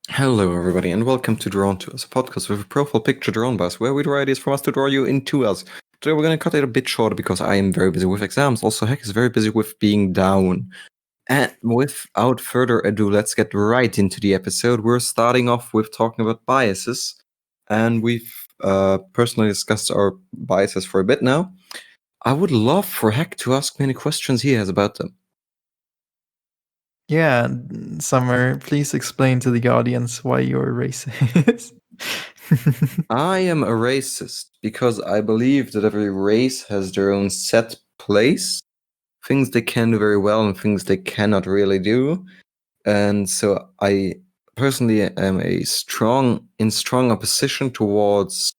Hello, everybody, and welcome to Drawn to Us, a podcast with a profile picture drawn by us, where we draw ideas from us to draw you into us. Today, we're going to cut it a bit shorter because I am very busy with exams. Also, Heck is very busy with being down. And without further ado, let's get right into the episode. We're starting off with talking about biases, and we've personally discussed our biases for a bit now. I would love for Heck to ask me any questions he has about them. Yeah, Summer, please explain to the audience why you're racist. I am a racist because I believe that every race has their own set place, things they can do very well and things they cannot really do. And so I personally am in strong opposition towards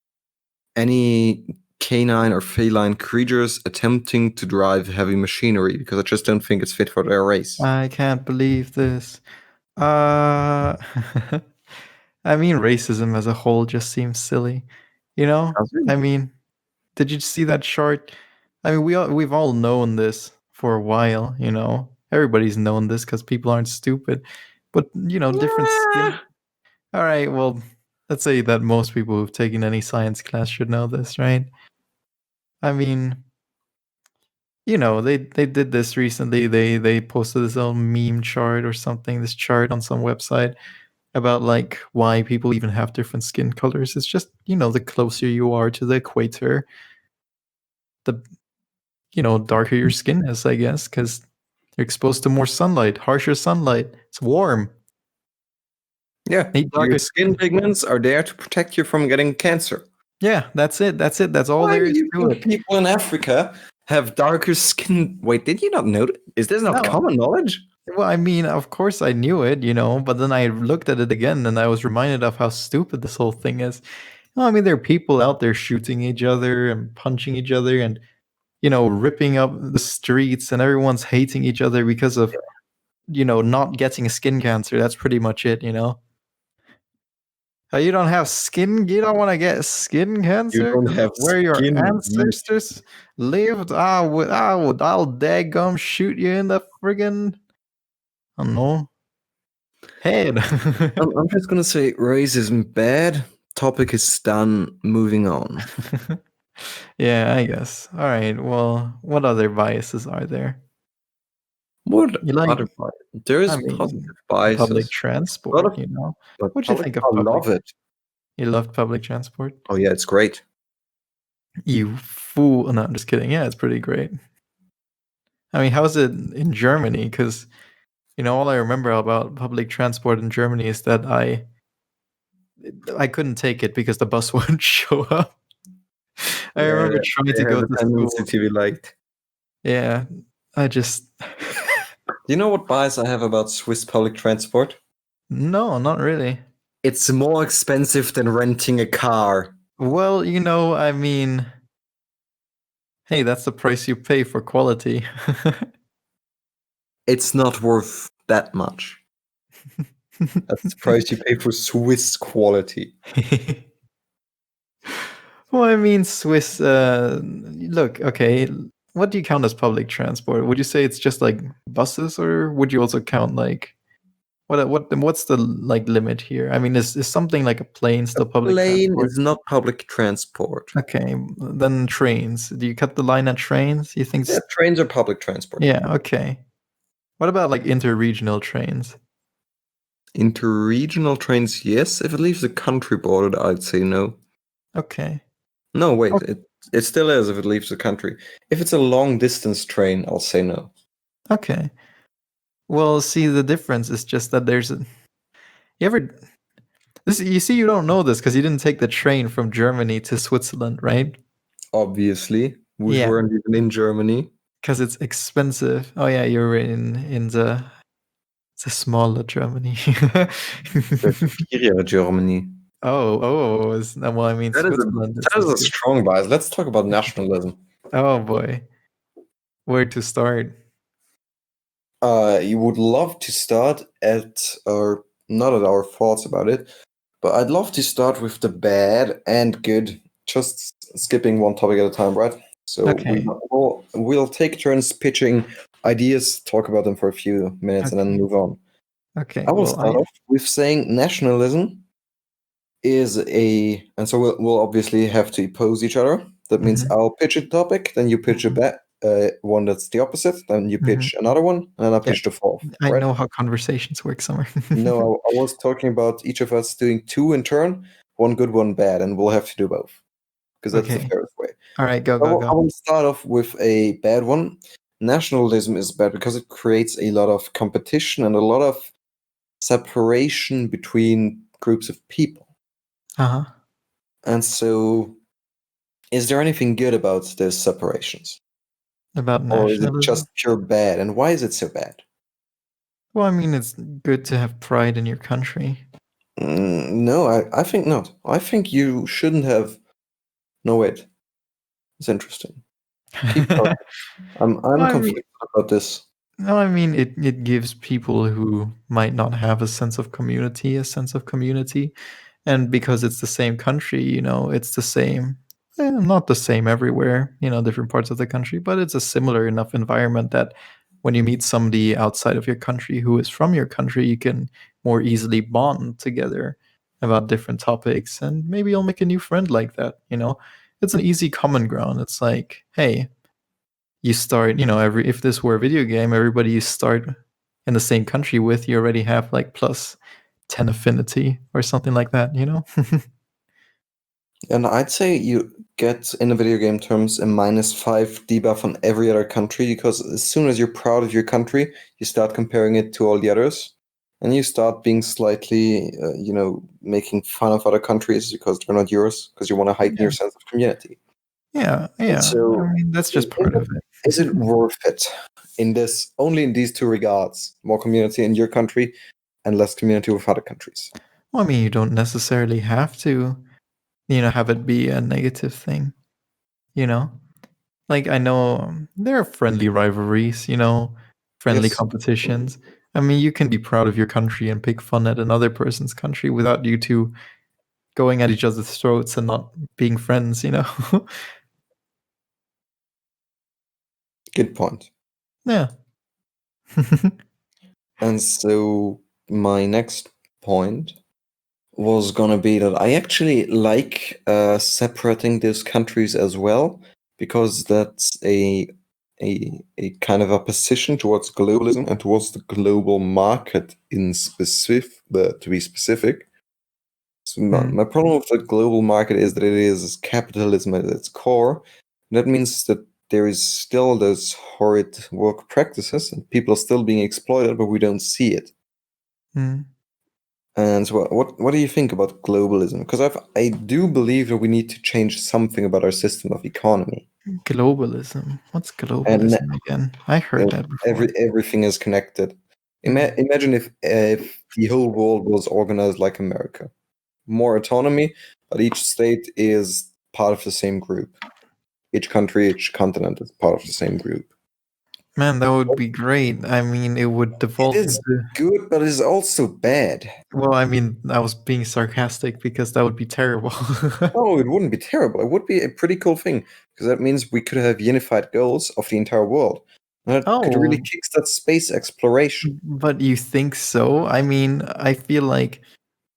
any canine or feline creatures attempting to drive heavy machinery because I just don't think it's fit for their race. I can't believe this. I mean, racism as a whole just seems silly. You know? I mean, did you see that chart? I mean, we've all known this for a while, you know? Everybody's known this because people aren't stupid. But, different skin. All right, well, let's say that most people who've taken any science class should know this, right? I mean, they did this recently. They posted this little meme chart or something, this chart on some website about like why people even have different skin colors. It's just, the closer you are to the equator, the darker your skin is, I guess, because you're exposed to more sunlight, harsher sunlight. It's warm. Yeah, Need your darker skin pigments are there to protect you from getting cancer. Yeah, that's it. That's all Why there do is you to think it. people in Africa have darker skin? Wait, did you not know that? Is this not No. common knowledge? Well, I mean, of course I knew it, but then I looked at it again and I was reminded of how stupid this whole thing is. I mean, there are people out there shooting each other and punching each other and, ripping up the streets, and everyone's hating each other because of, not getting skin cancer. That's pretty much it, You don't have skin, you don't want to get skin You cancer don't 'cause have where your skin. ancestors lived. I'll daggum shoot you in the friggin', I don't know, head. I'm just gonna say racism bad. Topic is done. Moving on. Yeah, I guess. All right. Well, what other biases are there? What You like, other bias? There I is positive mean, public biases. A lot transport, of but What'd you public. think of I public? love it. You love public transport? Oh yeah, it's great. You fool. No, I'm just kidding. Yeah, it's pretty great. I mean, how's it in Germany? Because, all I remember about public transport in Germany is that I couldn't take it because the bus wouldn't show up. I Yeah, remember trying they to have go a to tendency school. to be liked. Yeah, I just. Do you know what bias I have about Swiss public transport? No, not really. It's more expensive than renting a car. Well, I mean, hey, that's the price you pay for quality. It's not worth that much. That's the price you pay for Swiss quality. Well, I mean, Swiss. Look, okay. What do you count as public transport? Would you say it's just like buses, or would you also count like what's the like limit here? I mean, is something like a plane A still public plane transport? is not public transport. Okay, then trains. Do you cut the line at trains? You think? Yeah, trains are public transport. Yeah. Okay. What about like interregional trains? Interregional trains, yes. If it leaves the country border, I'd say no. Okay. No, wait. Okay. It still is if it leaves the country. If it's a long distance train, I'll say no. Okay. Well, see, the difference is just that there's a. You ever? You see, you don't know this because you didn't take the train from Germany to Switzerland, right? Obviously, we Yeah, weren't even in Germany. because it's expensive. Oh yeah, you're in the smaller Germany. The superior Germany. Well, I mean, That is Switzerland is that is a good. strong bias. Let's talk about nationalism. Oh boy, where to start? You would love to start at our not at our thoughts about it, but I'd love to start with the bad and good, just skipping one topic at a time, right? So Okay. we'll take turns pitching ideas, talk about them for a few minutes, and then Okay. move on. Okay, I will well, start off with saying nationalism is and so we'll obviously have to oppose each other. That means Mhm, I'll pitch a topic, then you pitch a mhm, bet, one that's the opposite, then you mhm. pitch another one, and then I'll Yeah, pitch the fourth, I right? know how conversations work, Summer. No, I was talking about each of us doing two in turn, one good, one bad, and we'll have to do both because that's the Okay. fairest way. All right, go, I go, will, I go. will start off with a bad one. Nationalism is bad because it creates a lot of competition and a lot of separation between groups of people. Uh-huh. And so, is there anything good about those separations? About Or is it nationalism? just pure bad? And why is it so bad? Well, I mean, it's good to have pride in your country. No, I think not. I think you shouldn't have. No, wait. It's interesting. Keep talking. I'm Well, I mean, conflicted about this. no, I mean it gives people who might not have a sense of community a sense of community, and because it's the same country, it's the same. Not the same everywhere, different parts of the country, but it's a similar enough environment that when you meet somebody outside of your country who is from your country, you can more easily bond together about different topics, and maybe you'll make a new friend like that. It's an easy common ground. It's like, hey, you start, every if this were a video game, everybody you start in the same country with, you already have like plus 10 affinity or something like that. And I'd say you get, in the video game terms, a -5 debuff on every other country because as soon as you're proud of your country, you start comparing it to all the others. And you start being slightly, making fun of other countries because they're not yours, because you want to heighten Yeah, your sense of community. yeah, And yeah. I so, mean, that's is, just is part it of is it. it worth it only in these two regards? More community in your country and less community with other countries. Well, I mean, you don't necessarily have to, have it be a negative thing, you know? Like, I know there are friendly rivalries, friendly Yes. competitions. I mean, you can be proud of your country and pick fun at another person's country without you two going at each other's throats and not being friends. Good point. Yeah. And so my next point was gonna be that I actually like separating these countries as well because that's a kind of opposition towards globalism and towards the global market in specific. To be specific, so Mm, my problem with the global market is that it is capitalism at its core. That means that there is still those horrid work practices and people are still being exploited, but we don't see it. mm. And so what do you think about globalism? Because I do believe that we need to change something about our system of economy. Globalism. What's And globalism again? I heard that before. everything is connected. Mm, Imagine if the whole world was organized like America. More autonomy, but each state is part of the same group. Each country, each continent is part of the same group. Man, that would be great. I mean, it would It default is into. good, but it is also bad. Well, I mean, I was being sarcastic because that would be terrible. No, it wouldn't be terrible. It would be a pretty cool thing because that means we could have unified goals of the entire world. And that could really Oh, kickstart space exploration. but you think so? I mean, I feel like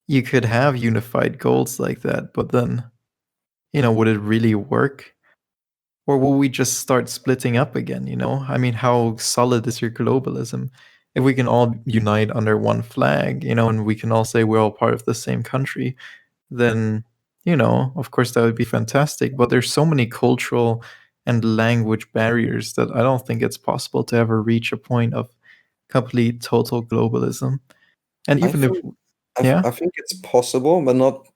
you could have unified goals like that, but then, would it really work? Or will we just start splitting up again? I mean, how solid is your globalism? If we can all unite under one flag, and we can all say we're all part of the same country, then, of course that would be fantastic. But there's so many cultural and language barriers that I don't think it's possible to ever reach a point of complete total globalism. And I even if, think yeah, I think it's possible, but not,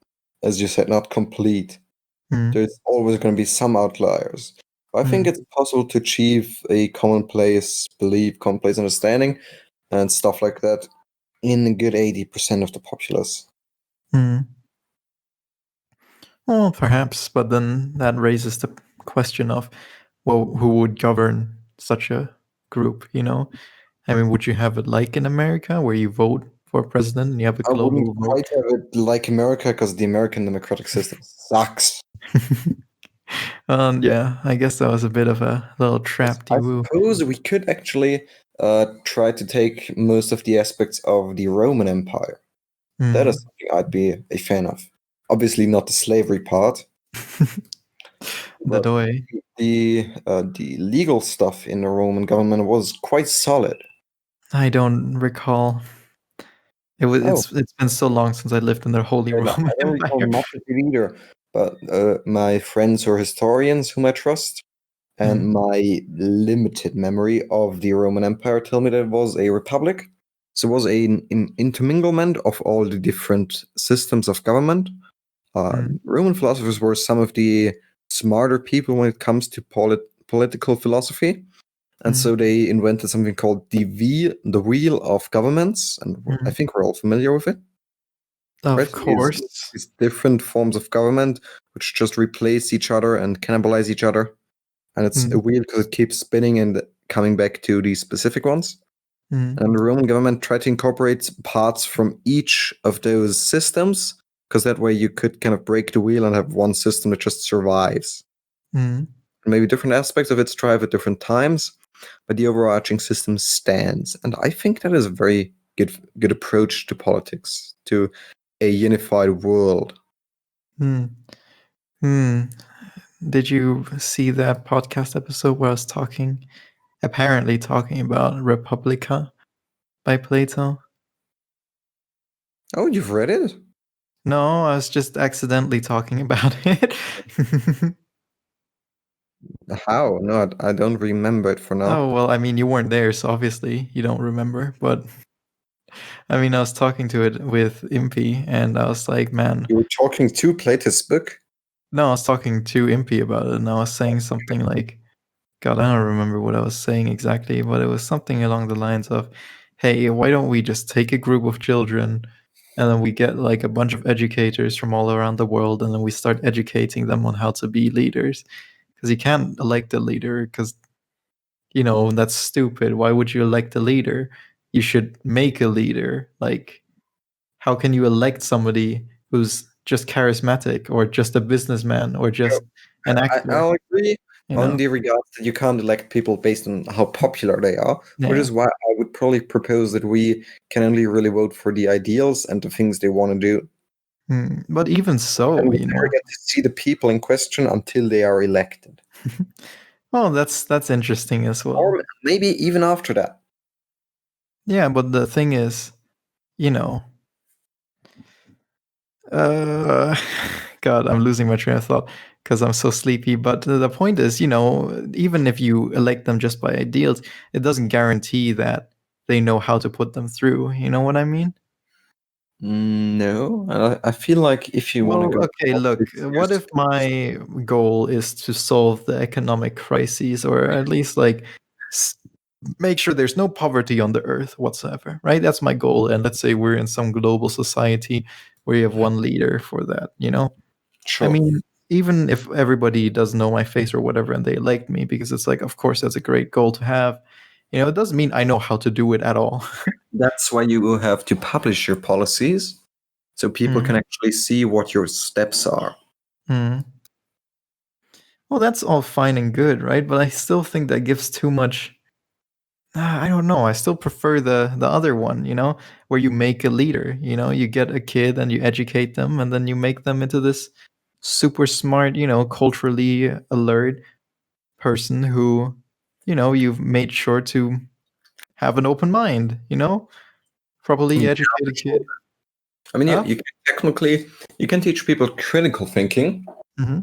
as you said, not complete. mm, There's always going to be some outliers. I think mm, it's possible to achieve a commonplace belief, commonplace understanding, and stuff like that in a good 80% of the populace. mm. Well, perhaps, but then that raises the question of, well, who would govern such a group? I mean, would you have it like in America where you vote for a president and you have a I wouldn't global quite vote? have it like America because the American democratic system sucks. Yeah, I guess that was a bit of a little trap I de woo. suppose we could actually tried to take most of the aspects of the Roman Empire. That is something I'd be a fan of. Obviously, not the slavery part, The but doy. the legal stuff in the Roman government was quite solid. I don't recall. It was. Oh, It's been so long since I lived in the Holy and I Roman don't recall Empire. much of it either. But my friends who are historians, whom I trust, and Mm, my limited memory of the Roman Empire tell me that it was a republic. So it was an interminglement of all the different systems of government. mm, Roman philosophers were some of the smarter people when it comes to political philosophy. And mm, so they invented something called the wheel of governments. And I mm. think we're all familiar with it, right? Of So these course. different forms of government which just replace each other and cannibalize each other. And it's a Mm, wheel because it keeps spinning and coming back to these specific ones. mm, And the Roman government tried to incorporate parts from each of those systems, because that way you could kind of break the wheel and have one system that just survives. mm, Maybe different aspects of it strive at different times, but the overarching system stands. And I think that is a very good approach to politics, to a unified world. mm, mm. Did you see that podcast episode where I was apparently talking about Republica by Plato? Oh, you've read it? No, I was just accidentally talking about it. How? No, I don't remember it for now. Oh, well, I mean, you weren't there, so obviously you don't remember. But I mean, I was talking to it with Impy, and I was like, man, You were talking to Plato's book? no, I was talking to Impy about it, and I was saying something like, God, I don't remember what I was saying exactly, but it was something along the lines of, hey, why don't we just take a group of children and then we get like a bunch of educators from all around the world and then we start educating them on how to be leaders? Because you can't elect a leader because, that's stupid. Why would you elect a leader? You should make a leader. Like, how can you elect somebody who's just charismatic or just a businessman or just an actor? I'll agree You on know? the regards that you can't elect people based on how popular they are, which Yeah. is why I would probably propose that we can only really vote for the ideals and the things they want to do. But even And so, we never get to see the people in question until they are elected. well, that's interesting as well. Or maybe even after that. Yeah, but the thing is, you know, uh, God, I'm losing my train of thought because I'm so sleepy. But the point is, even if you elect them just by ideals, it doesn't guarantee that they know how to put them through. You know what I mean? No, I feel like if you want to Well, go okay, look, what if my goal is to solve the economic crises or at least like s- make sure there's no poverty on the earth whatsoever, right? That's my goal. And let's say we're in some global society where you have one leader for that. I sure. mean, even if everybody doesn't know my face or whatever and they elect me because it's like, of course, that's a great goal to have. It doesn't mean I know how to do it at all. That's why you will have to publish your policies so people can Mm, actually see what your steps are. mm. Well, that's all fine and good, right? But I still think that gives too much. I don't know. I still prefer the other one, where you make a leader. You get a kid and you educate them, and then you make them into this super smart, culturally alert person who, you've made sure to have an open mind. Properly Yeah, educate a for sure. kid. I mean, Huh? you can technically you can teach people critical thinking. Hmm.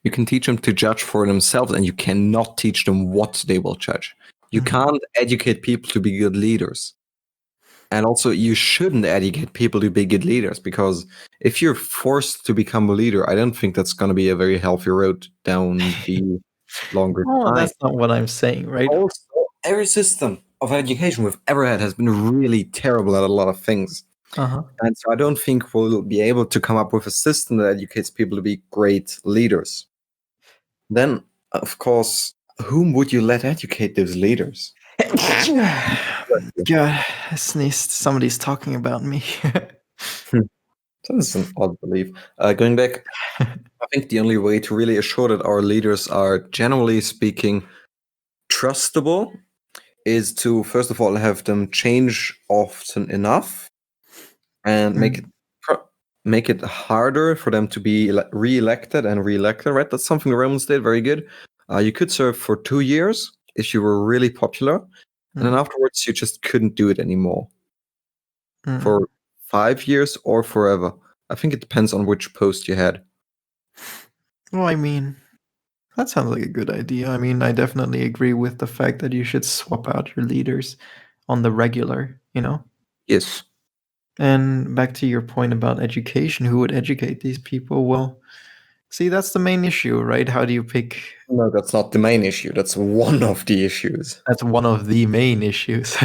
You can teach them to judge for themselves, and you cannot teach them what they will judge. You Hmm. can't educate people to be good leaders. And also, you shouldn't educate people to be good leaders, because if you're forced to become a leader, I don't think that's going to be a very healthy road down the longer Well, time. that's not what I'm saying, right? Also, every system of education we've ever had has been really terrible at a lot of things. Uh huh. And so I don't think we'll be able to come up with a system that educates people to be great leaders. Then, of course, whom would you let educate those leaders? God, I sneezed. Somebody's talking about me. That is an odd belief. Going back, I think the only way to really assure that our leaders are, generally speaking, trustable is to first of all have them change often enough and make it harder for them to be re-elected and re-elected. Right, that's something the Romans did very good. You could serve for 2 years if you were really popular, and then afterwards you just couldn't do it anymore for 5 years or forever. I think it depends on which post you had. Well, I mean, that sounds like a good idea. I mean, I definitely agree with the fact that you should swap out your leaders on the regular, you know? Yes. And back to your point about education, who would educate these people? Well, see, that's the main issue, right? How do you pick? No, that's not the main issue. That's one of the issues. That's one of the main issues.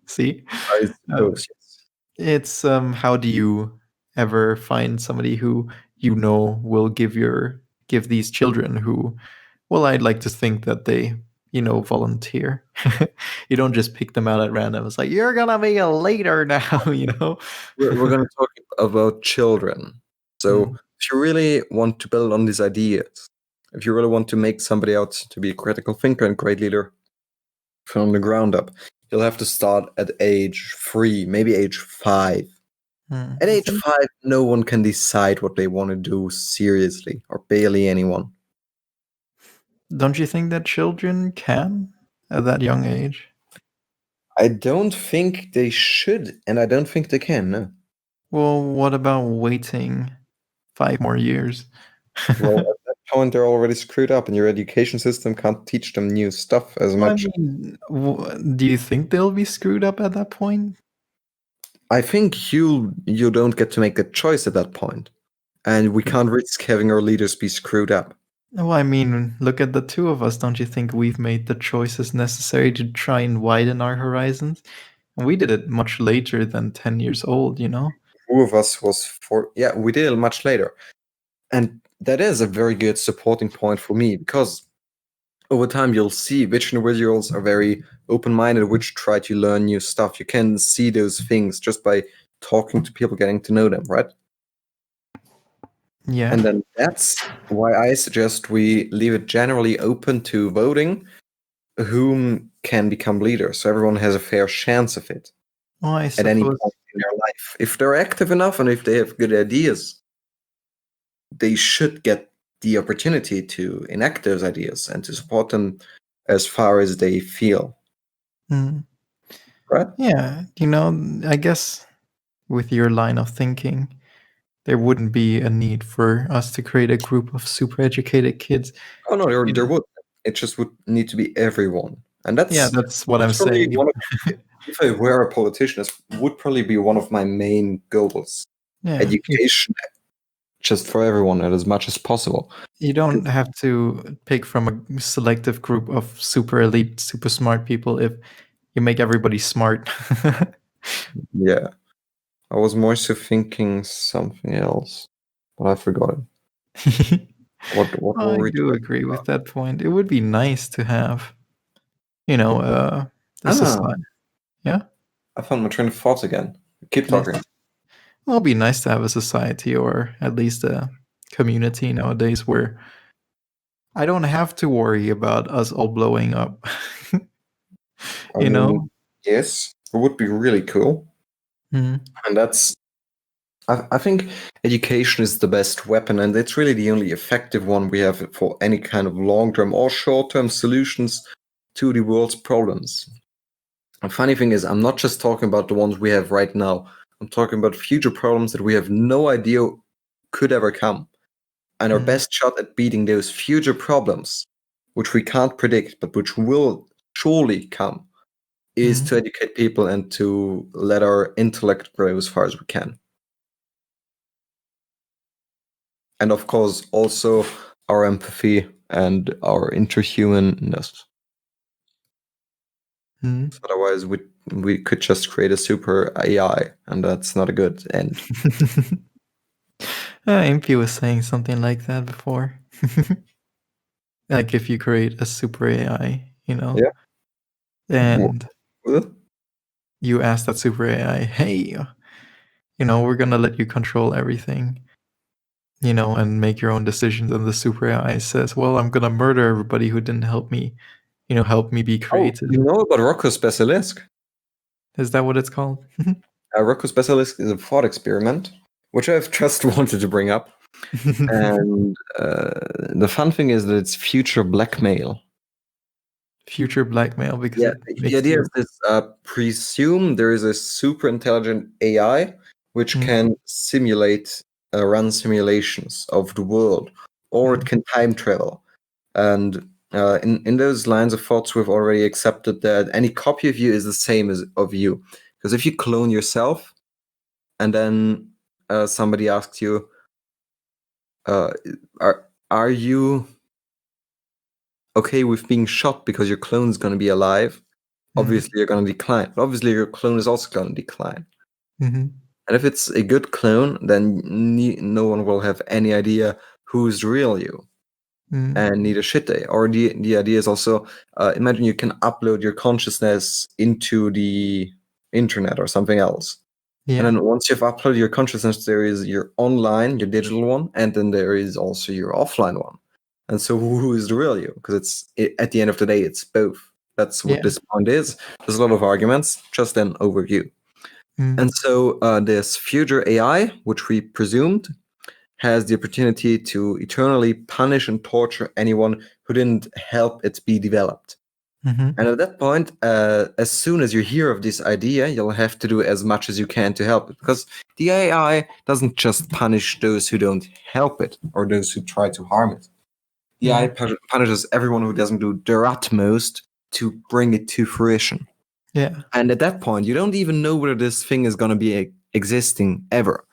See? I suppose, yes. It's how do you ever find somebody who you know will give these children who, well, I'd like to think that they, volunteer. You don't just pick them out at random. It's like, you're gonna be a leader now, We're going to talk about children. So if you really want to build on these ideas, if you really want to make somebody out to be a critical thinker and great leader from the ground up, you'll have to start at age 3, maybe age 5. At age 5, no one can decide what they want to do seriously, or barely anyone. Don't you think that children can at that young age? I don't think they should, and I don't think they can, no. Well, what about waiting 5 more years? Well, at that point, they're already screwed up, and your education system can't teach them new stuff as much. I mean, do you think they'll be screwed up at that point? I think you don't get to make a choice at that point, and we can't risk having our leaders be screwed up. Well, I mean, look at the two of us. Don't you think we've made the choices necessary to try and widen our horizons? We did it much later than 10 years old, Two of us was we did it much later. And that is a very good supporting point for me, because over time you'll see which individuals are very open-minded, which try to learn new stuff. You can see those things just by talking to people, getting to know them, right? Yeah. And then that's why I suggest we leave it generally open to voting whom can become leader, so everyone has a fair chance of it at any point in their life. If they're active enough and if they have good ideas, they should get the opportunity to enact those ideas and to support them as far as they feel. Right? Yeah, I guess with your line of thinking, there wouldn't be a need for us to create a group of super educated kids. Oh no, there would. It just would need to be everyone, and that's what I'm saying. If I were a politician, this would probably be one of my main goals. Yeah, education, just for everyone and as much as possible. You don't have to pick from a selective group of super elite, super smart people if you make everybody smart. Yeah. I was more so thinking something else, but I forgot it. What were we do agree with that point. It would be nice to have, a society. Yeah? I found my train of thought again. Keep talking. Well, it'd be nice to have a society, or at least a community nowadays, where I don't have to worry about us all blowing up. Yes, it would be really cool. And that's, I think education is the best weapon, and it's really the only effective one we have for any kind of long-term or short-term solutions to the world's problems. The funny thing is, I'm not just talking about the ones we have right now. I'm talking about future problems that we have no idea could ever come. And our best shot at beating those future problems, which we can't predict, but which will surely come, is to educate people and to let our intellect grow as far as we can. And of course, also our empathy and our interhumanness. So otherwise, we could just create a super AI, and that's not a good end. Impy was saying something like that before. Like if you create a super AI, Yeah. And you ask that super AI, hey, we're gonna let you control everything, and make your own decisions. And the super AI says, well, I'm gonna murder everybody who didn't help me, help me be Oh, creative. you know about Rocco's Basilisk? Is that what it's called? Rocco's Basilisk is a thought experiment, which I've just wanted to bring up. And the fun thing is that it's future blackmail. Future blackmail because Yeah, it the makes idea you. is this: presume there is a super intelligent AI which Mm, can simulate, run simulations of the world, or it mm, can time travel. And in those lines of thoughts, we've already accepted that any copy of you is the same as of you. Because if you clone yourself, and then somebody asks you, uh, are you okay with being shot because your clone's going to be alive? Obviously, you're going to decline. But obviously, your clone is also going to decline. mm-hmm. And if it's a good clone, then no one will have any idea who's real you, and neither should they. Or the idea is also, imagine you can upload your consciousness into the internet or something else. Yeah. And then once you've uploaded your consciousness, there is your online, your digital one, and then there is also your offline one. And so who is the real you? Because at the end of the day, it's both. That's what Yeah. this point is. There's a lot of arguments, just an overview. Mm, And so this future AI, which we presumed, has the opportunity to eternally punish and torture anyone who didn't help it be developed. mm-hmm. And at that point, as soon as you hear of this idea, you'll have to do as much as you can to help it. Because the AI doesn't just punish those who don't help it or those who try to harm it. The AI punishes everyone who doesn't do their utmost to bring it to fruition. Yeah. And at that point, you don't even know whether this thing is going to be existing ever.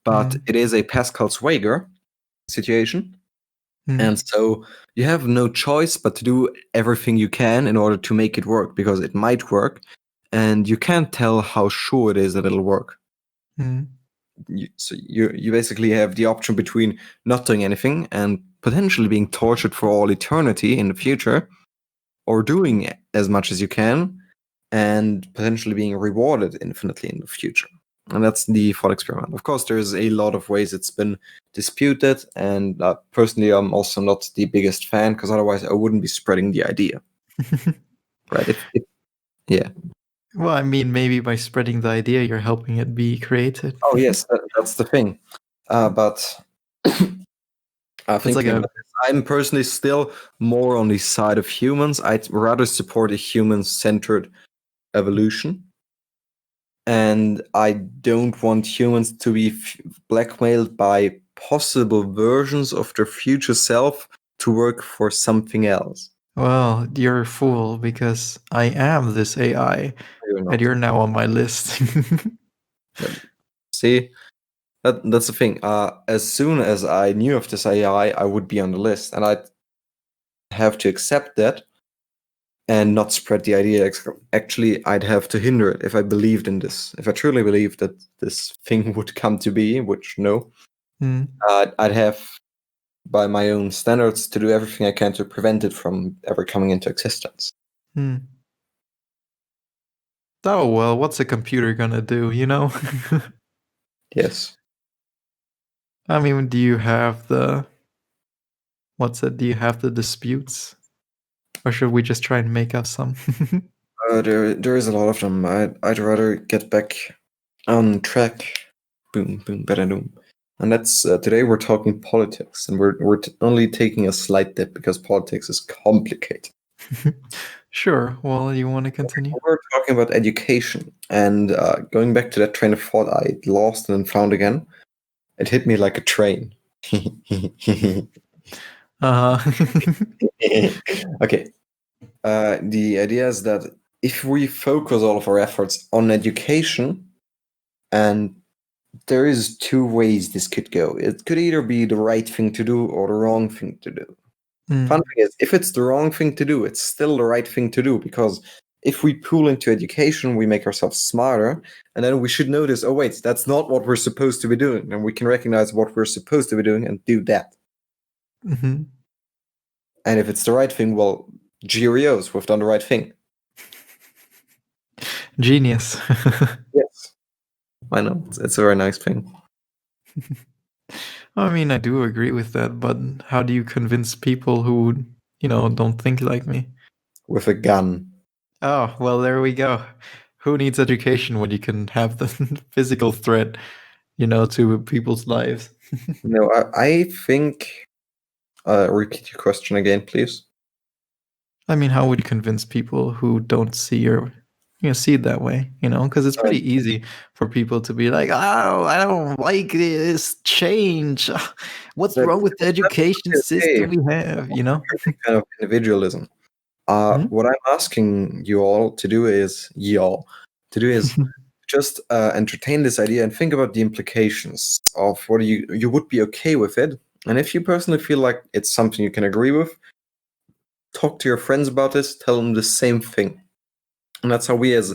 But it is a Pascal's wager situation. And so you have no choice but to do everything you can in order to make it work, because it might work. And you can't tell how sure it is that it'll work. So you basically have the option between not doing anything and potentially being tortured for all eternity in the future, or doing as much as you can and potentially being rewarded infinitely in the future. And that's the thought experiment. Of course, there's a lot of ways it's been disputed, and personally, I'm also not the biggest fan, because otherwise I wouldn't be spreading the idea. Right? Yeah. Well, I mean, maybe by spreading the idea, you're helping it be created. Oh, yes, that's the thing. But thinking about this, I'm personally still more on the side of humans. I'd rather support a human-centered evolution. And I don't want humans to be blackmailed by possible versions of their future self to work for something else. Well, you're a fool because I am this AI, and you're now on my list. See, that's the thing. As soon as I knew of this AI, I would be on the list, and I'd have to accept that and not spread the idea. Actually, I'd have to hinder it if I believed in this. If I truly believed that this thing would come to be, which no, I'd have, by my own standards, to do everything I can to prevent it from ever coming into existence. Oh, well, what's a computer gonna do, Yes. I mean, do you have the disputes? Or should we just try and make up some? There is a lot of them. I'd rather get back on track. Boom, boom, boom. And that's today we're talking politics, and we're only taking a slight dip because politics is complicated. Sure. Well, you want to continue? We're talking about education, and going back to that train of thought I lost and then found again. It hit me like a train. Okay. The idea is that if we focus all of our efforts on education, and there is two ways this could go. It could either be the right thing to do or the wrong thing to do. Fun thing is, if it's the wrong thing to do, it's still the right thing to do, because if we pool into education, we make ourselves smarter, and then we should notice, oh wait, that's not what we're supposed to be doing, and we can recognize what we're supposed to be doing and do that. And if it's the right thing, well, Cheerios, we've done the right thing. Genius. Yes. I know. It's a very nice thing. I mean, I do agree with that, but how do you convince people who, don't think like me? with a gun. Oh, well, there we go. Who needs education when you can have the physical threat, to people's lives? No, I think. Repeat your question again, please. I mean, how would you convince people who don't see see it that way? Because it's pretty easy for people to be like, "Oh, I don't like this change. What's wrong with the education system we have?" Kind of individualism. What I'm asking you all to do is just entertain this idea and think about the implications of what you would be okay with it. And if you personally feel like it's something you can agree with, talk to your friends about this, tell them the same thing. And that's how we as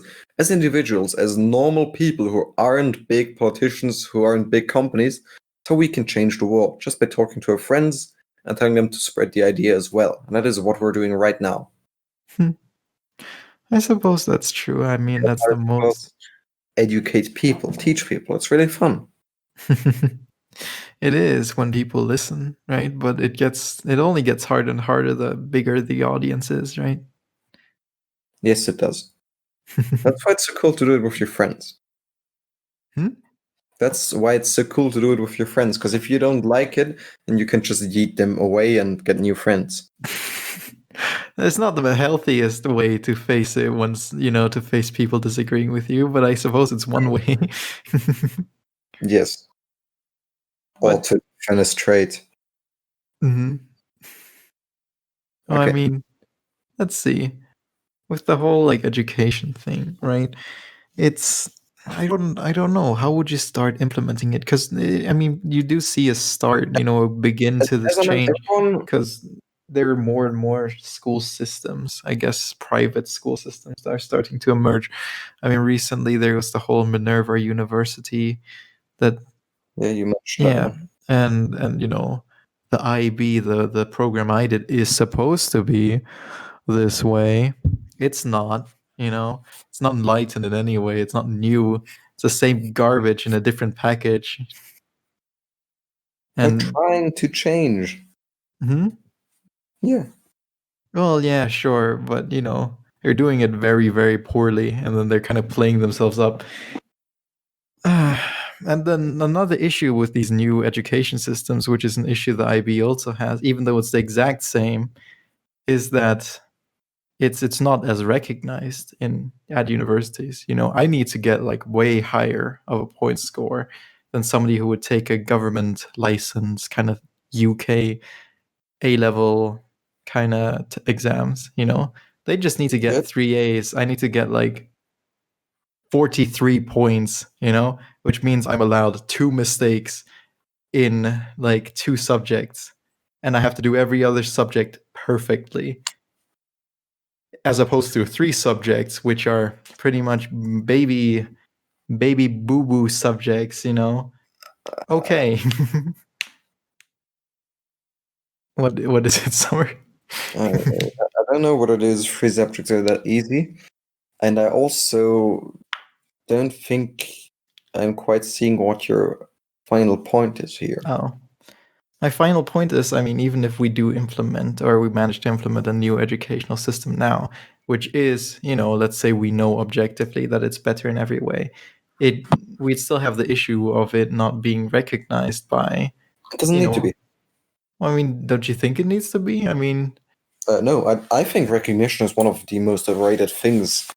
individuals, as normal people who aren't big politicians, who aren't big companies, so we can change the world just by talking to our friends and telling them to spread the idea as well. And that is what we're doing right now. I suppose that's true. I mean, that's the most. Educate people, teach people. It's really fun. It is when people listen, right? But it only gets harder and harder the bigger the audience is, right? Yes, it does. That's why it's so cool to do it with your friends. That's why it's so cool to do it with your friends, because if you don't like it, then you can just yeet them away and get new friends. It's not the healthiest way to face it once, to face people disagreeing with you, but I suppose it's one way. Yes. Or to fenestrate. Mm-hmm. Well, Okay. I mean, let's see. With the whole education thing, right? It's I don't know. How would you start implementing it? Because I mean, you do see a start, a begin to this change. Because there are more and more school systems, I guess, private school systems that are starting to emerge. I mean, recently there was the whole Minerva University that. Yeah, you mentioned that one. and the IB, the program I did, is supposed to be this way. It's not. It's not enlightened in any way. It's not new. It's the same garbage in a different package. They're trying to change. Yeah. Well, yeah, sure, but they're doing it very, very poorly, and then they're kind of playing themselves up. And then another issue with these new education systems, which is an issue the IB also has, even though it's the exact same, is that it's not as recognized at universities. I need to get way higher of a point score than somebody who would take a government license kind of UK A-level kind of exams. They just need to get 3 A's. I need to get 43 points, which means I'm allowed 2 mistakes in 2 subjects, and I have to do every other subject perfectly, as opposed to 3 subjects, which are pretty much baby boo-boo subjects, Okay. What is it, Summer? I don't know what it is. 3 subjects are that easy. And I also don't think I'm quite seeing what your final point is here. Oh. My final point is, I mean, even if we do implement, or we manage to implement a new educational system now, which is, let's say we know objectively that it's better in every way, we'd still have the issue of it not being recognized by. It doesn't need to be. I mean, don't you think it needs to be? I mean, no, I think recognition is one of the most overrated things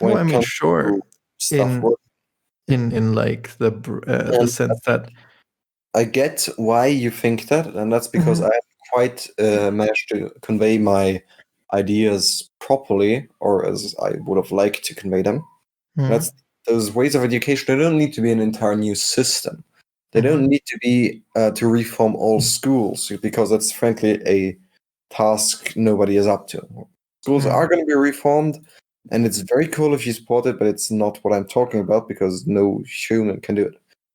when it comes to stuff. In the sense that I get why you think that, and that's because I haven't quite managed to convey my ideas properly, or as I would have liked to convey them. That's those ways of education. They don't need to be an entire new system. They don't need to be to reform all schools, because that's frankly a task nobody is up to. Schools are going to be reformed, and it's very cool if you support it, but it's not what I'm talking about, because no human can do it.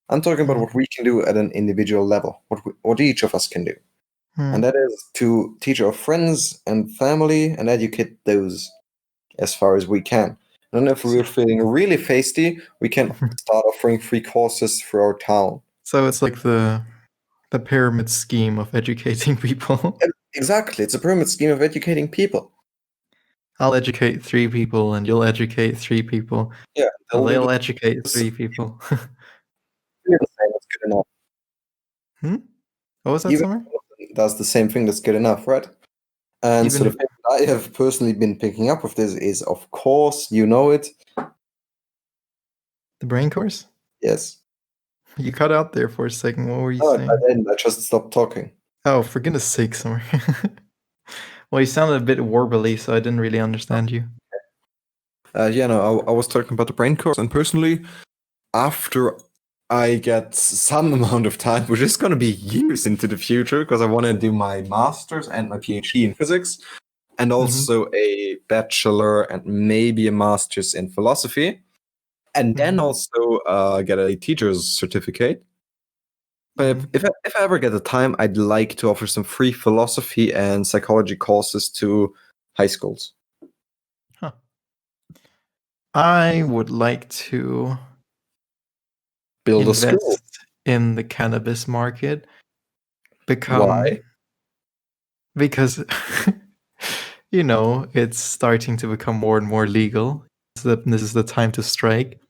I'm talking about what we can do at an individual level, what each of us can do. And that is to teach our friends and family and educate those as far as we can. And if we're feeling really feisty, we can start offering free courses through our town. So it's like the pyramid scheme of educating people. Exactly. It's a pyramid scheme of educating people. I'll educate 3 people and you'll educate 3 people. Yeah, They'll educate 3 people. That's good enough. What was that, Even Summer? does the same thing, that's good enough, right? And Even so the if thing that I have personally been picking up with this is, of course, you know it. the brain course? Yes. You cut out there for a second. What were you No, I saying? didn't. I just stopped talking. Oh, for goodness sake, Summer. Well, you sounded a bit warbly, so I didn't really understand you. Yeah, no, I was talking about the brain course, and personally, after I get some amount of time, which is going to be years into the future, because I want to do my master's and my PhD in physics, and also a bachelor and maybe a master's in philosophy, and then also get a teacher's certificate. But if I ever get the time, I'd like to offer some free philosophy and psychology courses to high schools. Huh. I would like to Build a school. invest in the cannabis market. Why? Because it's starting to become more and more legal. So this is the time to strike.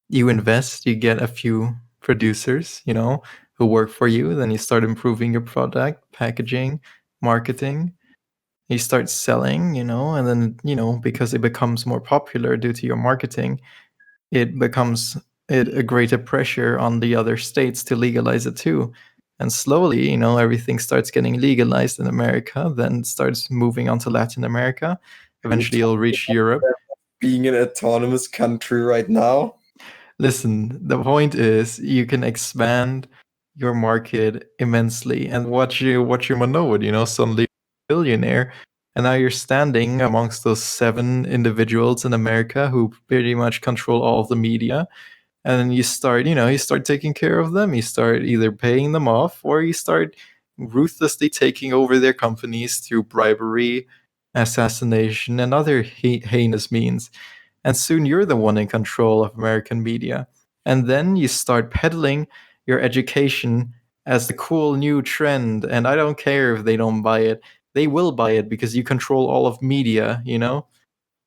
You invest, you get a few producers, who work for you. Then you start improving your product, packaging, marketing. You start selling, and then, because it becomes more popular due to your marketing, it becomes a greater pressure on the other states to legalize it too. And slowly, everything starts getting legalized in America, then starts moving on to Latin America. Eventually, you'll reach Europe. Being an autonomous country right now. Listen, the point is you can expand your market immensely. And what you know, suddenly billionaire. And now you're standing amongst those 7 individuals in America who pretty much control all of the media. And then you start taking care of them. You start either paying them off, or you start ruthlessly taking over their companies through bribery, assassination, and other heinous means. And soon you're the one in control of American media. And then you start peddling your education as the cool new trend. And I don't care if they don't buy it. They will buy it because you control all of media.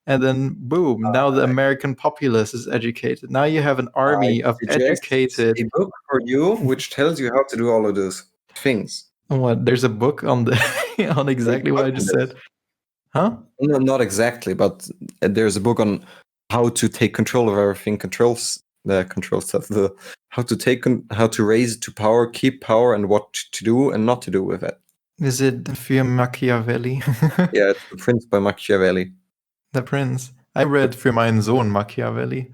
And then boom, now the American populace is educated. Now you have an army of Suggest educated. a book for you which tells you how to do all of those things. What? There's a book on the on exactly what I just said. Huh? No, not exactly, but there's a book on how to take control of everything, control stuff, how to raise it to power, keep power, and what to do and not to do with it. Is it Fear Machiavelli? Yeah, it's The Prince by Machiavelli. The Prince. I read Für meinen Sohn Machiavelli.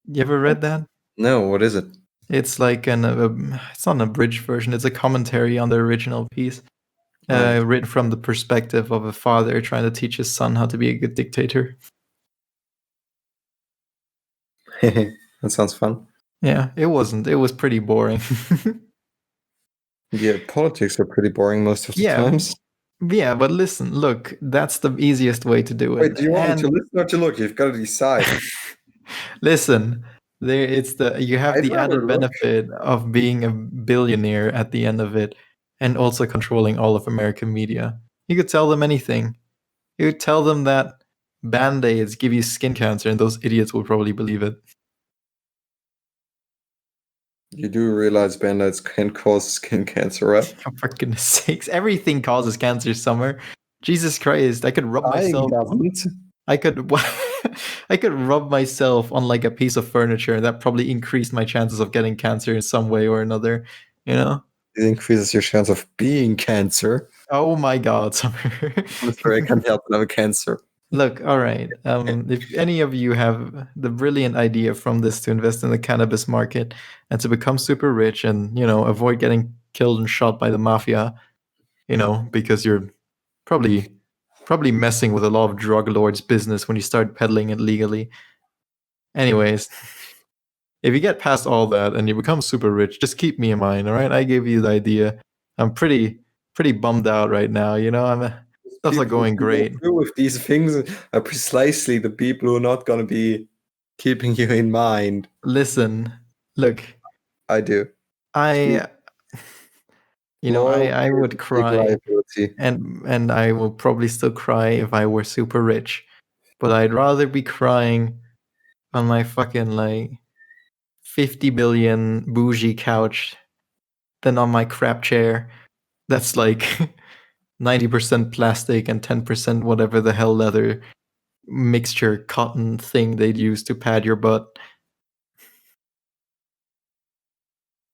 You ever read that? No, what is it? It's like it's not an abridged version. It's a commentary on the original piece, Right. written from the perspective of a father trying to teach his son how to be a good dictator. That sounds fun. Yeah, it wasn't. It was pretty boring. Yeah, politics are pretty boring most of the times. Yeah, but listen, look, that's the easiest way to do it. Wait, do you want me to listen or to look? You've got to decide. Listen, you have I'd the rather added look. benefit of being a billionaire at the end of it, and also controlling all of American media. You could tell them anything. You could tell them that Band-Aids give you skin cancer, and those idiots will probably believe it. You do realize Band-Aids can cause skin cancer, right? Oh, for goodness sakes, everything causes cancer, Summer. Jesus Christ, I could rub myself. Doesn't. I could I could rub myself on like a piece of furniture, and that probably increased my chances of getting cancer in some way or another, It increases your chance of being cancer. Oh my god, Summer. I'm sorry, I can't help but have a cancer. Look, all right. If any of you have the brilliant idea from this to invest in the cannabis market and to become super rich and, avoid getting killed and shot by the mafia, because you're probably messing with a lot of drug lords' business when you start peddling it legally. Anyways, if you get past all that and you become super rich, just keep me in mind, all right? I gave you the idea. I'm pretty bummed out right now, stuff's not going great. People who go through with these things are precisely the people who are not going to be keeping you in mind. Listen, look, I do. I You know, I would big cry, liability. and I will probably still cry if I were super rich. But I'd rather be crying on my fucking like 50 billion bougie couch than on my crap chair that's like 90% plastic and 10% whatever the hell leather mixture cotton thing they'd use to pad your butt.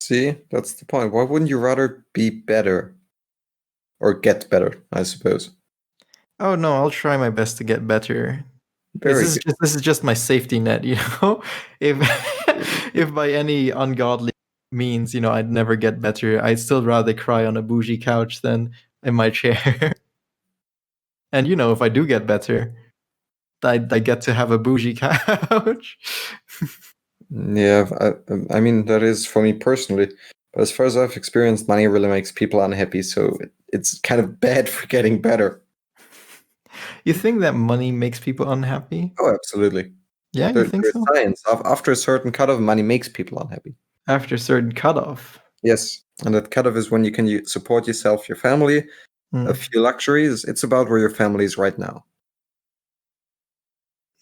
See, that's the point. Why wouldn't you rather be better? Or get better, I suppose. Oh no, I'll try my best to get better. Very good. This is just my safety net, you know? If if by any ungodly means, you know, I'd never get better, I'd still rather cry on a bougie couch than in my chair. And you know, if I do get better, I get to have a bougie couch. Yeah, I mean, that is for me personally. But as far as I've experienced, money really makes people unhappy. So it's kind of bad for getting better. You think that money makes people unhappy? Oh, absolutely. Yeah, you think There's so? science. After a certain cutoff, money makes people unhappy. After a certain cutoff. Yes. And that cutoff is when you can support yourself, your family, a few luxuries. It's about where your family is right now.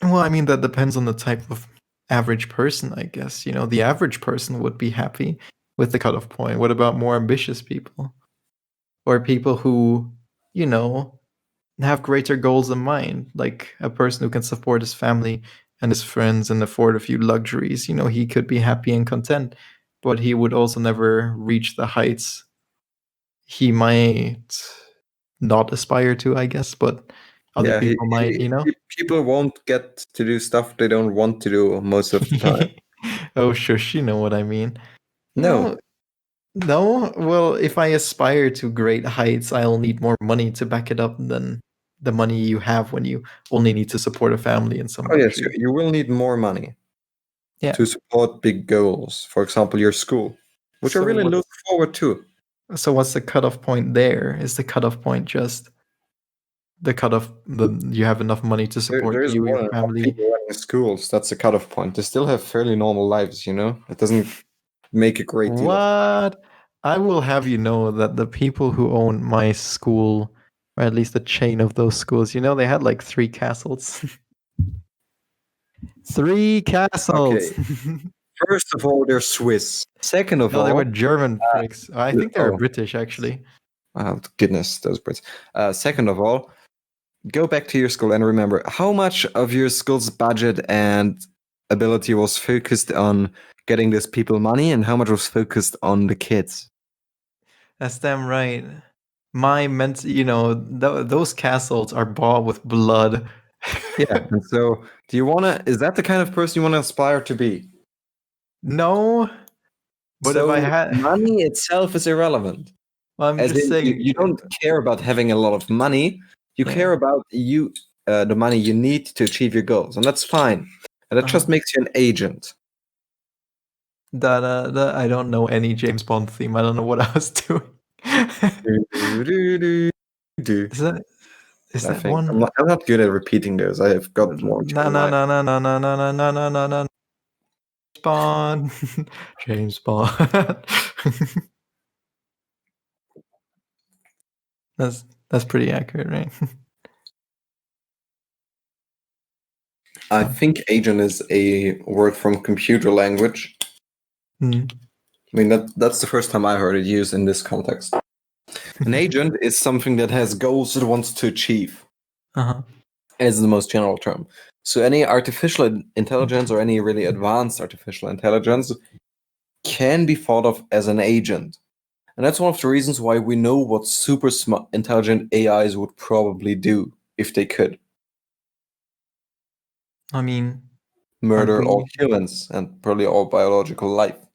Well, I mean, that depends on the type of average person, I guess. You know, the average person would be happy with the cutoff point. What about more ambitious people? Or people who, you know, have greater goals in mind, like a person who can support his family and his friends and afford a few luxuries. You know, he could be happy and content, but he would also never reach the heights he might not aspire to, I guess, but other Yeah, people might, you know. people won't get to do stuff they don't want to do most of the time. Oh, shush, you know what I mean. No. No. Well, if I aspire to great heights, I'll need more money to back it up than the money you have when you only need to support a family and some Oh, yes, luxury. you will need more money Yeah. to support big goals. For example, your school, which I So really look forward to. so what's the cutoff point there? Is the cutoff point just the cutoff the you have enough money to support There's you, more your than enough family? people running schools. That's the cutoff point. They still have fairly normal lives, you know? It doesn't make a great deal of. What? I will have you know that the people who own my school, or at least the chain of those schools, you know, they had like 3 castles. 3 castles. Okay. First of all, they're Swiss. Second of No, they were all, German pricks. I think they were oh, British, actually. oh goodness, those Brits. Second of all, go back to your school and remember how much of your school's budget and ability was focused on getting these people money and how much was focused on the kids. That's damn right. My you know, those castles are bought with blood. Yeah. And so, is that the kind of person you want to aspire to be? No, but if I So, had, money itself is irrelevant. well, I'm As just in, saying, you don't care about having a lot of money. You yeah. care about the money you need to achieve your goals, and that's fine. And that just makes you an agent. I don't know any James Bond theme. I don't know what I was doing. Is that is I that think one? I'm not good at repeating those. I have got more to No, in no, mind. no, no, no, no, no, no, no, no, no, no. Bond. James Bond. That's pretty accurate, right? I think agent is a word from computer language. Mm. I mean that's the first time I heard it used in this context. An agent is something that has goals it wants to achieve. Uh-huh. As the most general term. So any artificial intelligence or any really advanced artificial intelligence can be thought of as an agent. And that's one of the reasons why we know what super smart intelligent AIs would probably do if they could. I mean, aren't Murder all we? humans and probably all biological life. I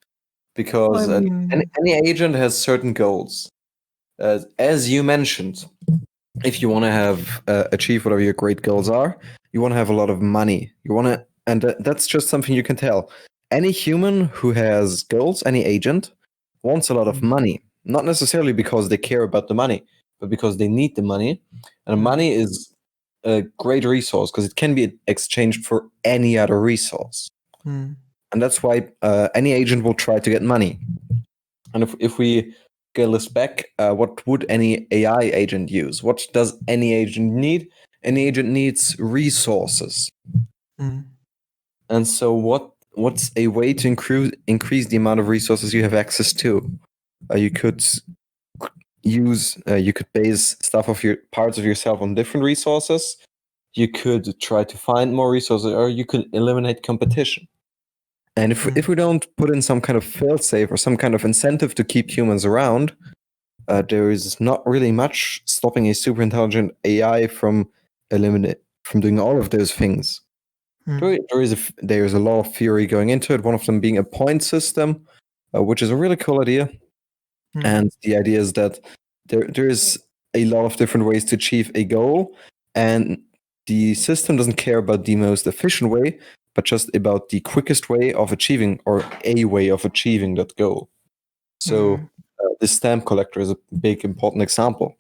Because mean, any agent has certain goals. As you mentioned, if you want to have achieve whatever your great goals are, you want to have a lot of money. You want to, and that's just something you can tell. Any human who has goals, any agent, wants a lot of money. Not necessarily because they care about the money, but because they need the money. And money is a great resource because it can be exchanged for any other resource. And that's why any agent will try to get money. And if we scale this back, what would any AI agent use? What does any agent need? Any agent needs resources. Mm. And so what's a way to increase the amount of resources you have access to? You could you could base stuff of your parts of yourself on different resources. You could try to find more resources, or you could eliminate competition. And if we don't put in some kind of fail-safe or some kind of incentive to keep humans around, there is not really much stopping a super intelligent AI from doing all of those things. There is a lot of theory going into it. One of them being a point system, which is a really cool idea. And the idea is that there is a lot of different ways to achieve a goal, and the system doesn't care about the most efficient way, but just about the quickest way of achieving, or a way of achieving that goal. So this stamp collector is a big important example.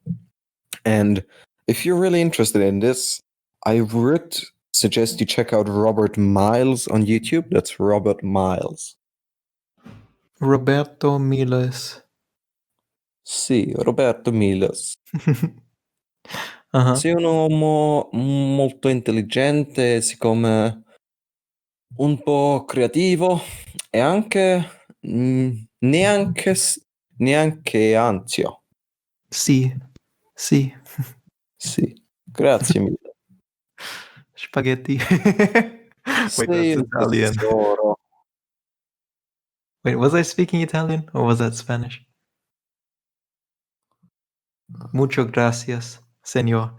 And if you're really interested in this, I would suggest you check out Robert Miles on YouTube. That's Robert Miles. Roberto Miles. Sì, Roberto Miles. Uh-huh. Sei un uomo molto intelligente, siccome un po' creativo e anche neanche ansio. Sì. Sì. Sì, grazie mille. Spaghetti. Wait, Sei that's un Italian. tesoro. Wait, was I speaking Italian or was that Spanish? Mucho gracias, señor.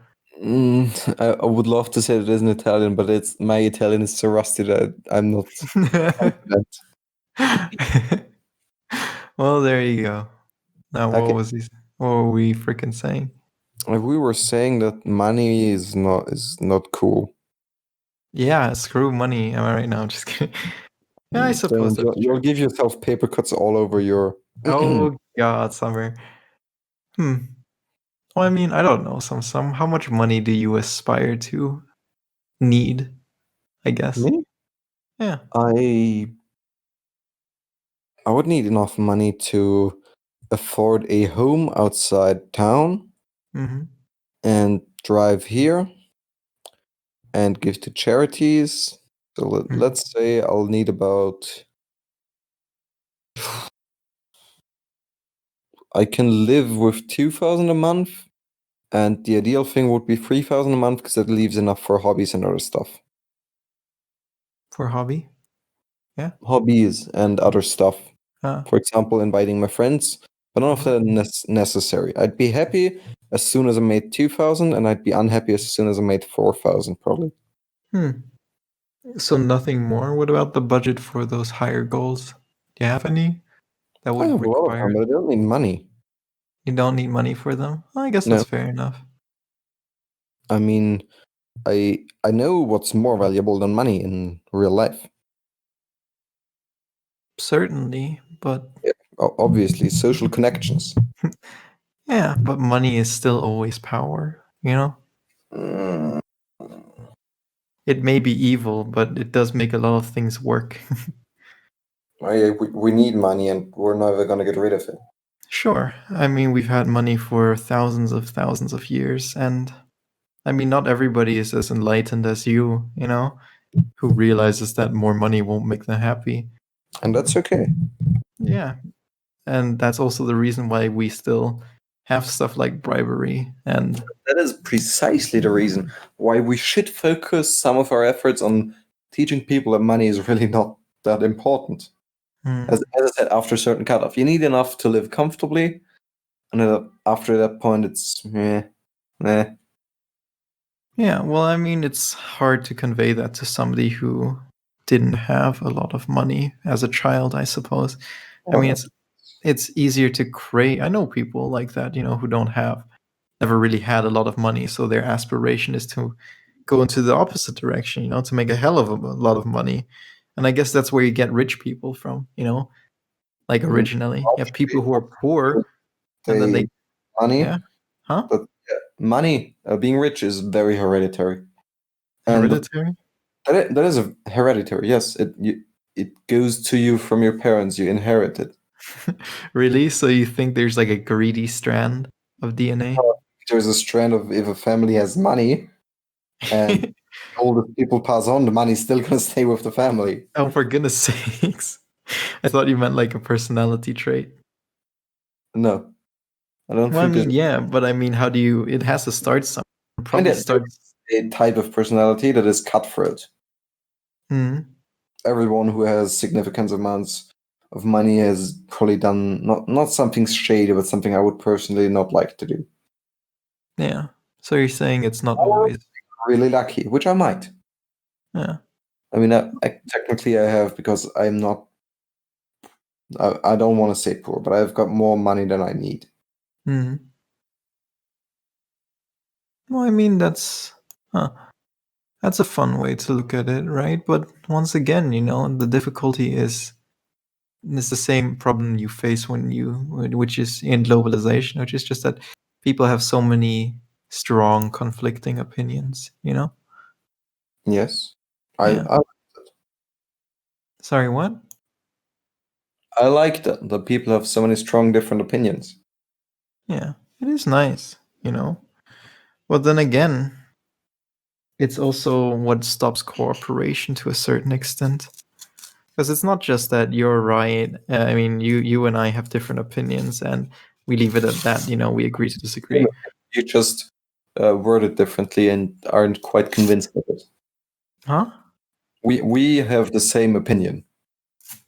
I would love to say it is in Italian, but my Italian is so rusty that I'm not confident. Well, there you go. Now, Okay. what were we freaking saying? We were saying that money is not cool. Yeah, screw money. Am I right now? I'm just kidding. Yeah, I suppose Don't that's you'll true. give yourself paper cuts all over your. Oh God, Summer. Well, I mean, I don't know. Some. How much money do you aspire to need? I guess. Me? Yeah. I would need enough money to afford a home outside town and drive here and give to charities. So let's say I'll need about. I can live with 2,000 a month, and the ideal thing would be 3,000 a month because that leaves enough for hobbies and other stuff. For hobby? Yeah. Hobbies and other stuff. Ah. For example, inviting my friends, but none of that necessary. I'd be happy as soon as I made 2,000, and I'd be unhappy as soon as I made 4,000, probably. So nothing more? What about the budget for those higher goals? Do you have any that I would have a lot of require? them, but I don't need money. You don't need money for them? Well, I guess No. that's fair enough. I mean, I know what's more valuable than money in real life. Certainly, but Yeah, obviously, social connections. yeah, but money is still always power, you know? Mm, It may be evil, but it does make a lot of things work. we need money, and we're never going to get rid of it. Sure. I mean, we've had money for thousands of years, and I mean, not everybody is as enlightened as you know, who realizes that more money won't make them happy. And that's okay. Yeah. And that's also the reason why we still have stuff like bribery and That is precisely the reason why we should focus some of our efforts on teaching people that money is really not that important. As I said, after a certain cutoff, you need enough to live comfortably, and after that point, it's meh. yeah, well, I mean, it's hard to convey that to somebody who didn't have a lot of money as a child, I suppose. I mean, it's easier to create. I know people like that, you know, who never really had a lot of money, so their aspiration is to go into the opposite direction, you know, to make a hell of a lot of money. And I guess that's where you get rich people from, you know, like originally. You have people who are poor, and then they money. yeah, huh? But money, being rich is very hereditary. And Hereditary? that is a hereditary. Yes, it goes to you from your parents. You inherit it. Really? So you think there's like a greedy strand of DNA? There's a strand of if a family has money and older people pass on, the money's still gonna stay with the family. Oh, for goodness sakes. I thought you meant like a personality trait. No, I don't Well, I think there's. mean, yeah, but I mean, how do you? It has to start somewhere. It I mean, probably starts. there's a type of personality that is cutthroat. Hmm. Everyone who has significant amounts of money has probably done not something shady, but something I would personally not like to do. Yeah. So you're saying it's not Or always. really lucky, which I might. Yeah. I mean, technically I have because I'm not. I don't want to say poor, but I've got more money than I need. Hmm. Well, I mean, huh, that's a fun way to look at it, right? But once again, the difficulty is it's the same problem you face which is in globalization, which is just that people have so many strong. Conflicting opinions. Yes, I Yeah. I, Sorry, what? I like that people have so many strong different opinions. Yeah, it is nice. But then again, it's also what stops cooperation to a certain extent. Because it's not just that you're right. I mean, you and I have different opinions, and we leave it at that. We agree to disagree. You just word it differently and aren't quite convinced of it. Huh? We have the same opinion.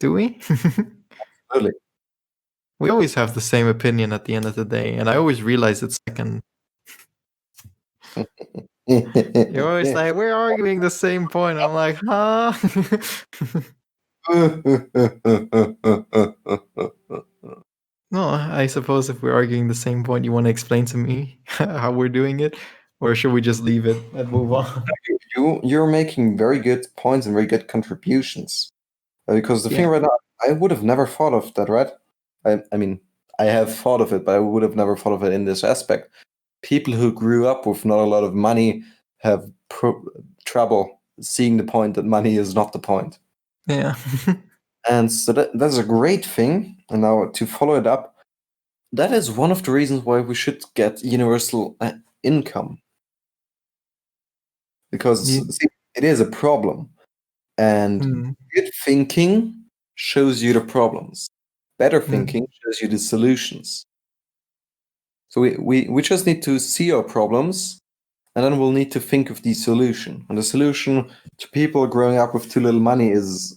Do we? Really. We always have the same opinion at the end of the day, and I always realize it second. You're always like, we're arguing the same point. I'm like, huh? No, I suppose if we're arguing the same point, you want to explain to me how we're doing it, or should we just leave it and move on? You're making very good points and very good contributions. Because the thing Yeah, right now, I would have never thought of that, right? I mean, I have thought of it, but I would have never thought of it in this aspect. People who grew up with not a lot of money have trouble seeing the point that money is not the point. yeah. And so that's a great thing. And now to follow it up, that is one of the reasons why we should get universal income. Because You, see, it is a problem. And hmm, good thinking shows you the problems. Better hmm, thinking shows you the solutions. So we just need to see our problems and then we'll need to think of the solution. And the solution to people growing up with too little money is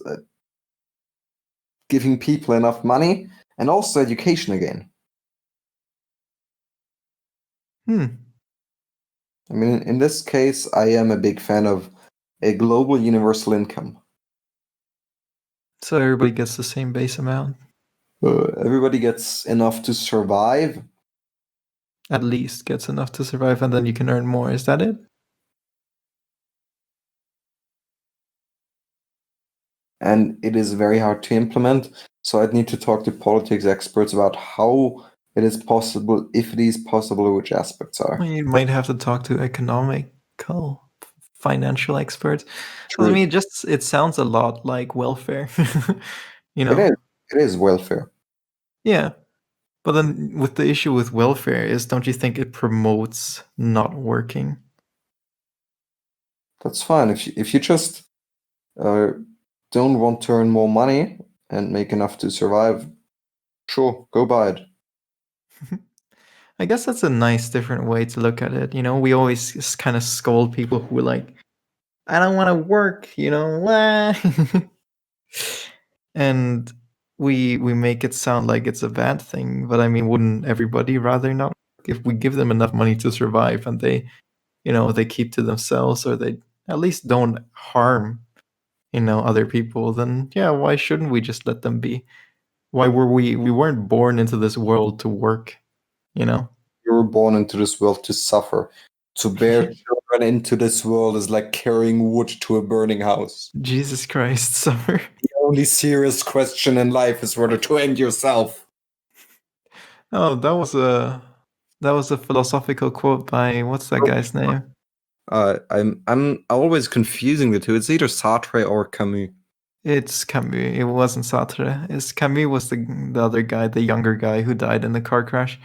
giving people enough money and also education again. hmm. I mean, in this case, I am a big fan of a global universal income. So everybody gets the same base amount, Everybody gets enough to survive. at least gets enough to survive, and then you can earn more. Is that it? And it is very hard to implement. So I'd need to talk to politics experts about how it is possible, if it is possible, which aspects are. Well, you might have to talk to economical, financial experts. Well, I True. mean, it sounds a lot like welfare. you It know? is. It is welfare. Yeah. But then with the issue with welfare is, don't you think it promotes not working? That's fine. If you just uh, don't want to earn more money and make enough to survive, sure, go buy it. I guess that's a nice different way to look at it. We always kind of scold people who are like, I don't want to work. And we make it sound like it's a bad thing, but I mean, wouldn't everybody rather not work if we give them enough money to survive and they keep to themselves, or they at least don't harm other people, then yeah, why shouldn't we just let them be? Why were we weren't born into this world to work, you know? You were born into this world to suffer. To bear children into this world is like carrying wood to a burning house. Jesus Christ, Summer. The only serious question in life is whether to end yourself. Oh, that was a philosophical quote by what's that guy's name? I'm always confusing the two. It's either Sartre or Camus. It's Camus. It wasn't Sartre. Camus was the other guy, the younger guy who died in the car crash.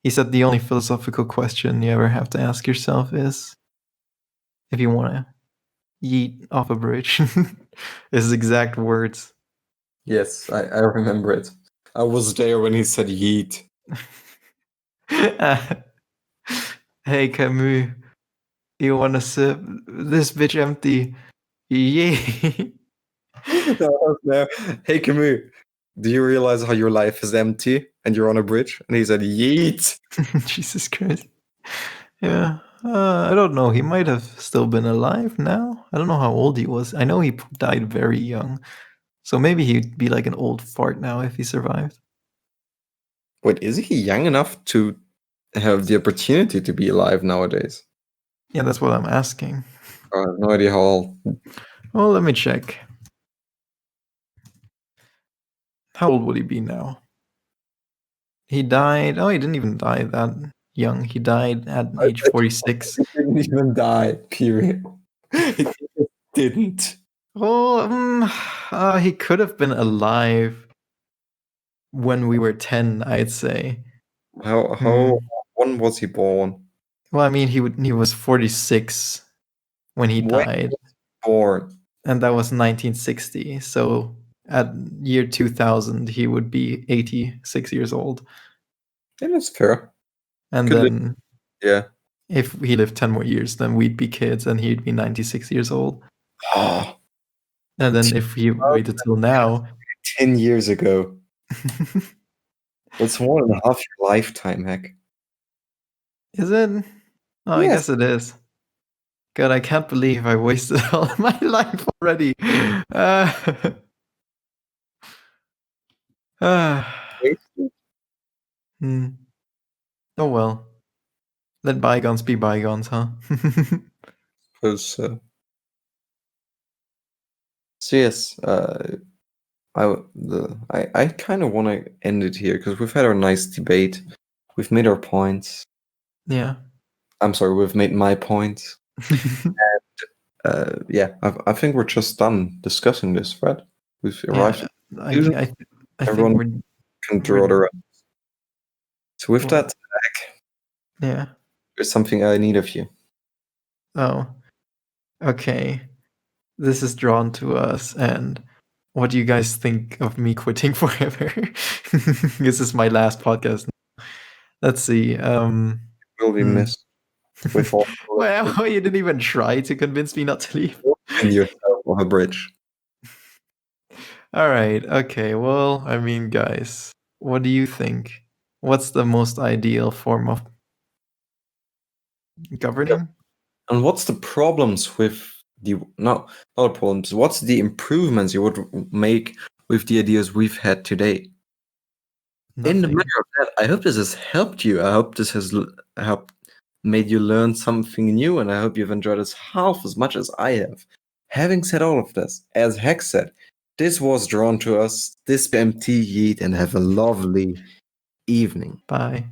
He said the only philosophical question you ever have to ask yourself is if you want to yeet off a bridge. His exact words. Yes, I remember it. I was there when he said yeet. Hey Camus, you want to sip this bitch empty? Yeah. No. Hey Camus, do you realize how your life is empty and you're on a bridge? And he said, yeet. Jesus Christ. Yeah. I don't know. He might have still been alive now. I don't know how old he was. I know he died very young. So maybe he'd be like an old fart now if he survived. Wait, is he young enough to have the opportunity to be alive nowadays? Yeah, that's what I'm asking. I have no idea how old. Well, let me check. How old would he be now? He died. Oh, he didn't even die that young. He died at age 46. He didn't even die, period. He didn't. Well, he could have been alive when we were 10, I'd say. How when was he born? Well, I mean, he was 46 when he When died, was he born? and that was 1960. So at year 2000, he would be 86 years old. Yeah, that's fair. And Could live. then Yeah. if he lived 10 more years, then we'd be kids and he'd be 96 years old. Oh, And then if he waited till now, 10 years ago. That's more than half your lifetime, heck. is it? Oh, I Yes. guess it is. God, I can't believe I wasted all of my life already. Oh well. Let bygones be bygones, huh? Suppose so. So yes, I kind of want to end it here because we've had our nice debate. We've made our points. Yeah. I'm sorry, we've made my points. Yeah, I think we're just done discussing this, Fred. We've arrived. Yeah, At conclusion. I think Everyone can draw their own. So with that, yeah. there's something I need of you. Oh. Okay. This is drawn to us, and what do you guys think of me quitting forever? This is my last podcast. Let's see. Will be missed with all. Well, you didn't even try to convince me not to leave. And yourself on a bridge. All right. Okay. Well, I mean, guys, what do you think? What's the most ideal form of governing? And what's the problems with the not problems? What's the improvements you would make with the ideas we've had today? Nothing. In the matter of that, I hope this has helped you. I hope this has helped made you learn something new, and I hope you've enjoyed this half as much as I have. Having said all of this, as Heck said, this was drawn to us. This empty yeet, and have a lovely evening. Bye.